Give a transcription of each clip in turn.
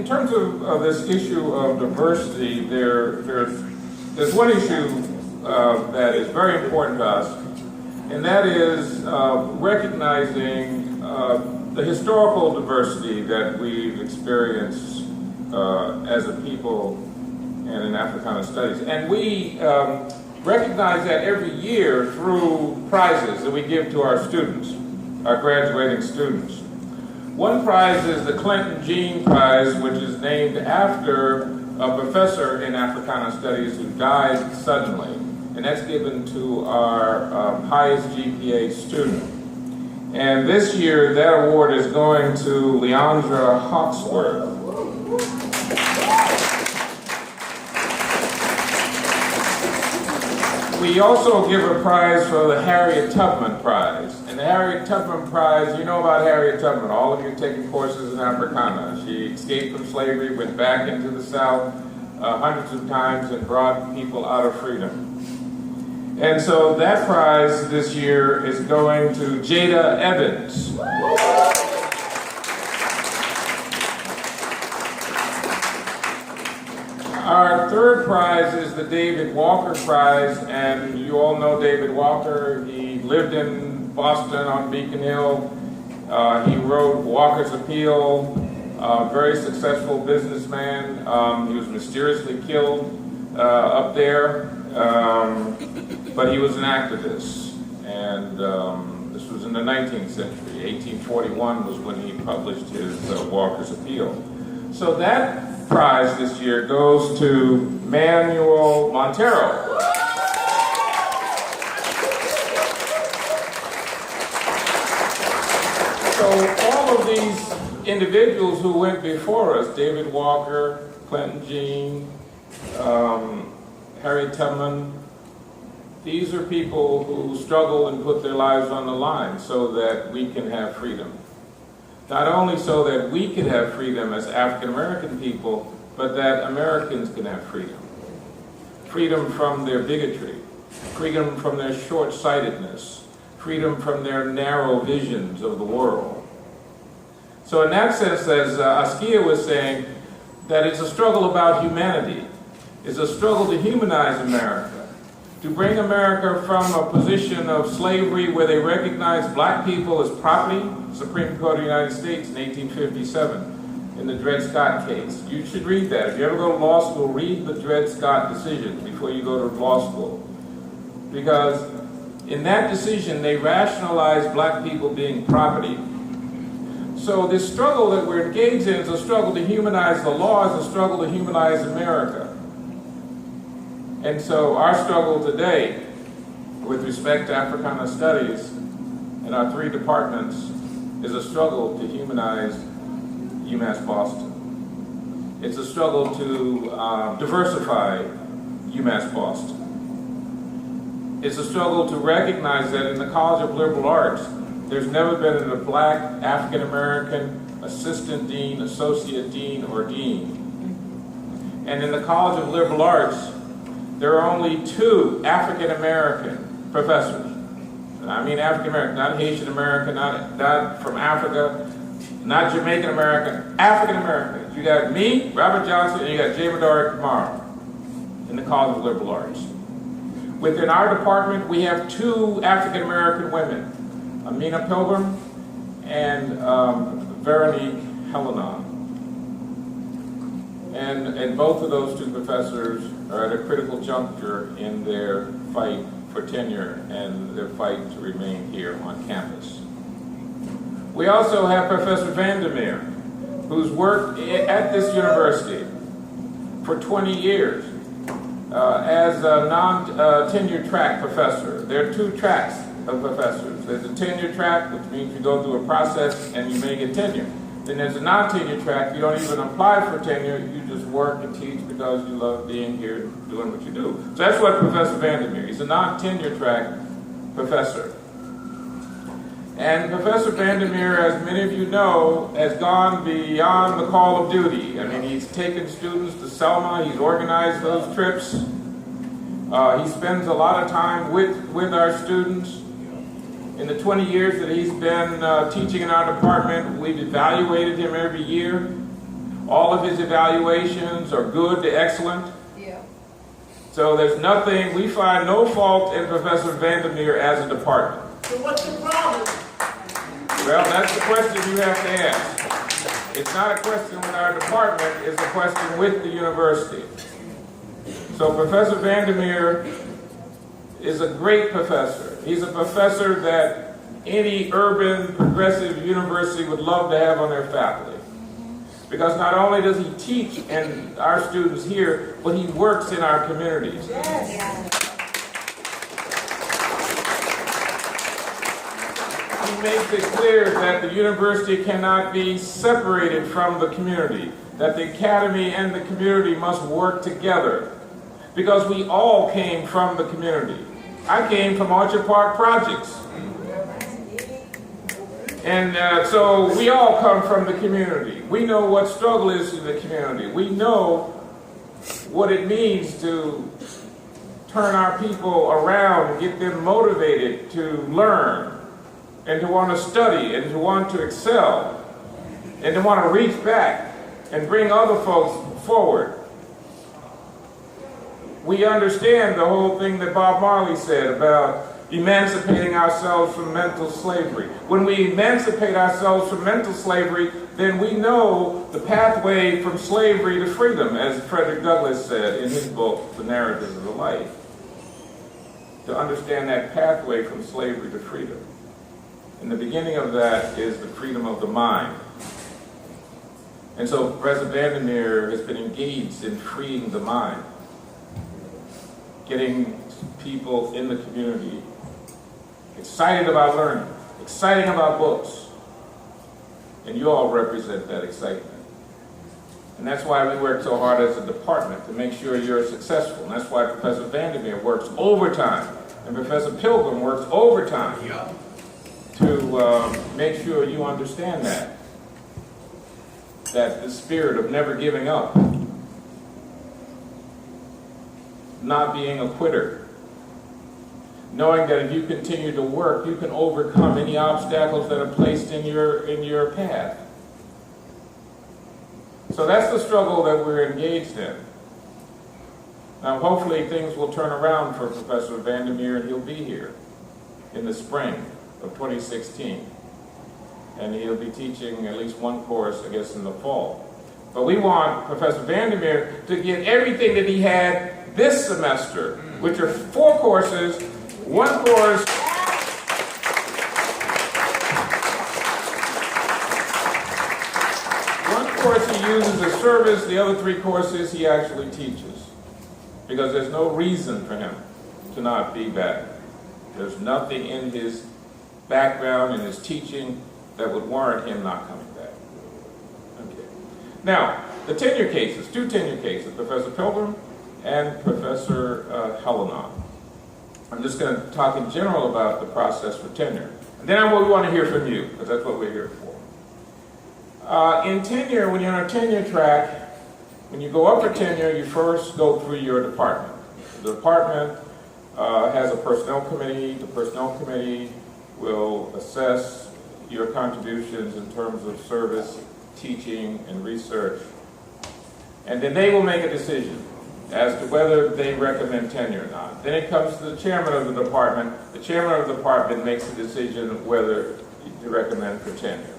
in terms of this issue of diversity, there's one issue that is very important to us, and that is recognizing the historical diversity that we've experienced as a people and in Africana studies. And we recognize that every year through prizes that we give to our students, our graduating students. One prize is the Clinton Jean Prize, which is named after a professor in Africana Studies who died suddenly. And that's given to our highest GPA student. And this year, that award is going to Leandra Hawksworth. We also give a prize for the Harriet Tubman Prize. And the Harriet Tubman Prize, you know about Harriet Tubman. All of you taking courses in Africana. She escaped from slavery, went back into the South hundreds of times and brought people out of freedom. And so that prize this year is going to Jada Evans. Our third prize is the David Walker Prize, and you all know David Walker. He lived in Boston on Beacon Hill. He wrote Walker's Appeal, a very successful businessman. He was mysteriously killed up there, but he was an activist. And this was in the 19th century. 1841 was when he published his Walker's Appeal. So that prize this year goes to Manuel Montero. So all of these individuals who went before us, David Walker, Clinton Jean, Harriet Tubman, these are people who struggled and put their lives on the line so that we can have freedom. Not only so that we can have freedom as African American people, but that Americans can have freedom. Freedom from their bigotry, freedom from their short-sightedness, freedom from their narrow visions of the world. So in that sense, as Askia was saying, that it's a struggle about humanity. It's a struggle to humanize America, to bring America from a position of slavery where they recognized black people as property. Supreme Court of the United States in 1857 in the Dred Scott case. You should read that. If you ever go to law school, read the Dred Scott decision before you go to law school. Because in that decision, they rationalized black people being property. So this struggle that we're engaged in is a struggle to humanize the law, is a struggle to humanize America. And so our struggle today with respect to Africana Studies in our three departments is a struggle to humanize UMass Boston. It's a struggle to diversify UMass Boston. It's a struggle to recognize that in the College of Liberal Arts, there's never been a black African American assistant dean, associate dean, or dean. And in the College of Liberal Arts, there are only 2 African American professors. I mean African American, not Haitian American, not from Africa, not Jamaican American, African Americans. You got me, Robert Johnson, and you got J. Madari Kamara in the College of Liberal Arts. Within our department, we have 2 African American women, Amina Pilgrim and Veronique Helena. And both of those 2 professors are at a critical juncture in their fight for tenure and their fight to remain here on campus. We also have Professor Vandermeer, who's worked at this university for 20 years as a non-tenure track professor. There are 2 tracks of professors. There's a tenure track, which means you go through a process and you may get tenure. Then there's a non-tenure track. You don't even apply for tenure. You just work and teach because you love being here doing what you do. So that's what Professor Vandermeer, he's a non-tenure track professor. And Professor Vandermeer, as many of you know, has gone beyond the call of duty. I mean, he's taken students to Selma. He's organized those trips. He spends a lot of time with our students. In the 20 years that he's been teaching in our department, we've evaluated him every year. All of his evaluations are good to excellent. Yeah. So there's nothing, we find no fault in Professor Vandermeer as a department. So what's the problem? Well, that's the question you have to ask. It's not a question with our department, it's a question with the university. So Professor Vandermeer is a great professor. He's a professor that any urban progressive university would love to have on their faculty. Because not only does he teach and our students here, but he works in our communities. Yes. He makes it clear that the university cannot be separated from the community, that the academy and the community must work together, because we all came from the community. I came from Orchard Park Projects. And so we all come from the community. We know what struggle is in the community. We know what it means to turn our people around and get them motivated to learn and to want to study and to want to excel and to want to reach back and bring other folks forward. We understand the whole thing that Bob Marley said about emancipating ourselves from mental slavery. When we emancipate ourselves from mental slavery, then we know the pathway from slavery to freedom, as Frederick Douglass said in his book, The Narratives of the Life. To understand that pathway from slavery to freedom. And the beginning of that is the freedom of the mind. And so Professor Vandermeer has been engaged in freeing the mind, getting people in the community excited about learning, excited about books. And you all represent that excitement. And that's why we work so hard as a department to make sure you're successful. And that's why Professor Vandermeer works overtime, and Professor Pilgrim works overtime to make sure you understand that the spirit of never giving up, not being a quitter, knowing that if you continue to work, you can overcome any obstacles that are placed in your path. So that's the struggle that we're engaged in. Now, hopefully things will turn around for Professor Vandermeer, and he'll be here in the spring of 2016. And he'll be teaching at least one course, I guess, in the fall. But we want Professor Vandermeer to get everything that he had this semester, which are 4 courses. One course he uses as service, the other 3 courses he actually teaches. Because there's no reason for him to not be back. There's nothing in his background, in his teaching, that would warrant him not coming back. Okay. Now, the tenure cases, 2 tenure cases, Professor Pilgrim and Professor Helena. I'm just going to talk in general about the process for tenure. And then we want to hear from you, because that's what we're here for. In tenure, when you're on a tenure track, when you go up for tenure, you first go through your department. The department has a personnel committee. The personnel committee will assess your contributions in terms of service, teaching, and research. And then they will make a decision as to whether they recommend tenure or not. Then it comes to the chairman of the department. The chairman of the department makes a decision whether to recommend for tenure.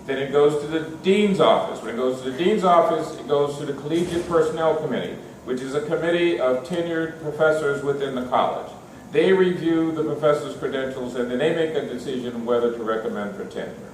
Then it goes to the dean's office. When it goes to the dean's office, it goes to the collegiate personnel committee, which is a committee of tenured professors within the college. They review the professor's credentials, and then they make a decision whether to recommend for tenure.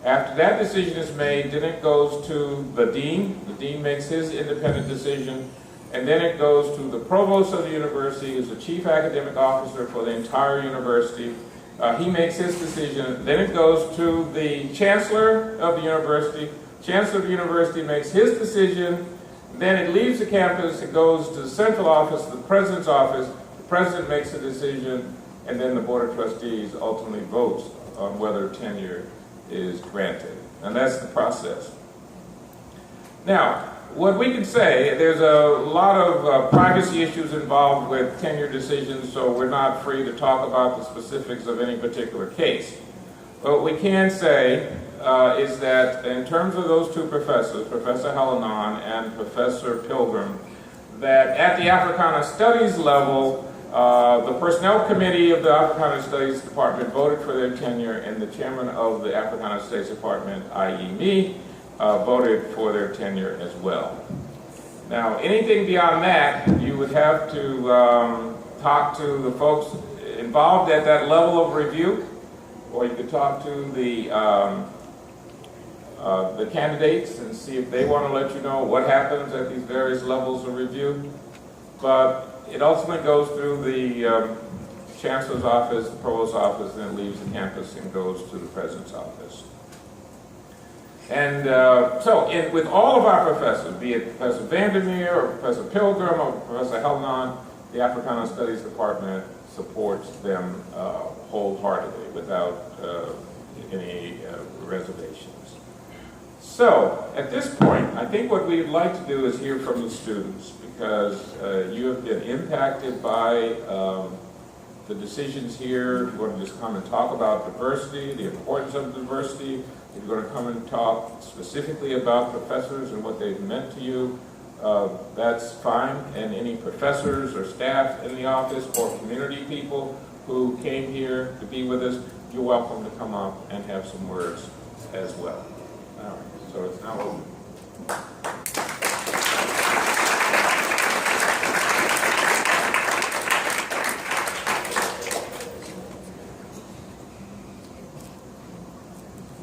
After that decision is made, then it goes to the dean. The dean makes his independent decision. And then it goes to the provost of the university, who's the chief academic officer for the entire university. He makes his decision. Then it goes to the chancellor of the university. Chancellor of the university makes his decision. Then it leaves the campus. It goes to the central office, the president's office. The president makes a decision, and then the board of trustees ultimately votes on whether tenure is granted. And that's the process. Now, what we can say, there's a lot of privacy issues involved with tenure decisions, so we're not free to talk about the specifics of any particular case. But we can say is that in terms of those two professors, Professor Hallinan and Professor Pilgrim, that at the Africana Studies level, the Personnel Committee of the Africana Studies Department voted for their tenure, and the chairman of the Africana Studies Department, i.e. me, voted for their tenure as well. Now, anything beyond that, you would have to talk to the folks involved at that level of review, or you could talk to the candidates and see if they want to let you know what happens at these various levels of review. But it ultimately goes through the chancellor's office, the provost's office, and then leaves the campus and goes to the president's office. And with all of our professors, be it Professor Vandermeer or Professor Pilgrim or Professor Hallinan, the Africana Studies Department supports them wholeheartedly without any reservations. So, at this point, I think what we'd like to do is hear from the students, because you have been impacted by the decisions here. You're going to just come and talk about diversity, the importance of diversity. You're going to come and talk specifically about professors and what they've meant to you. That's fine. And any professors or staff in the office or community people who came here to be with us, you're welcome to come up and have some words as well. All right, so it's now open.